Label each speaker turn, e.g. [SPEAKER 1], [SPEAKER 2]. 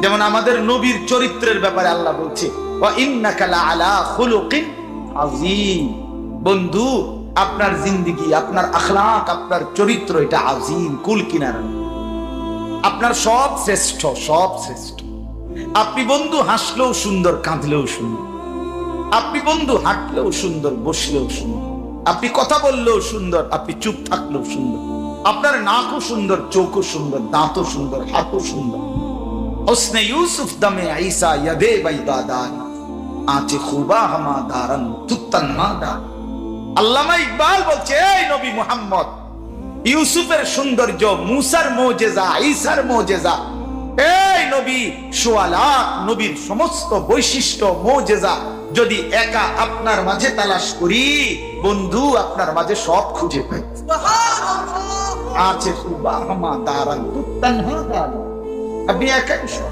[SPEAKER 1] যেমন আমাদের নবীর চরিত্রের ব্যাপারে আল্লাহ বলছে ওয়া ইন্নাকা লাআলা খুলুকিন আযীম। বন্ধু, আপনার জিন্দেগি, আপনার আখলাক, আপনার চরিত্র এটা আযীম, কুল কিনারা। আপনার সব শ্রেষ্ঠ, সব শ্রেষ্ঠ। আপনি বন্ধু হাসলেও সুন্দর, কাঁদলেও সুন্দর। আপনি বন্ধু হাঁটলেও সুন্দর, বসলেও সুন্দর। আপনি কথা বললেও সুন্দর, আপনি চুপ থাকলেও সুন্দর। আপনার নাকও সুন্দর, চোখও সুন্দর, দাঁতও সুন্দর, হাতও সুন্দর। হোসনে ইউসুফ দমে ঈসা ইয়াদে বাইদাদান আঁচে খুবা হামা দারান তুত্তান মাদা। আল্লামা ইকবাল বলছে, এই নবী মুহাম্মদ, ইউসুফের সৌন্দর্য, মুসার মুজিজা, ঈসার মুজিজা, এই নবী সুয়ালাত, নবীর সমস্ত বৈশিষ্ট্য মুজিজা যদি একা আপনার মাঝে তালাশ করি, বন্ধু আপনার মাঝে সব খুঁজে পাই। সুবহানাল্লাহ। আছে খুবা হামা দারান তুত্তান মাদা। আপনি একাই সব।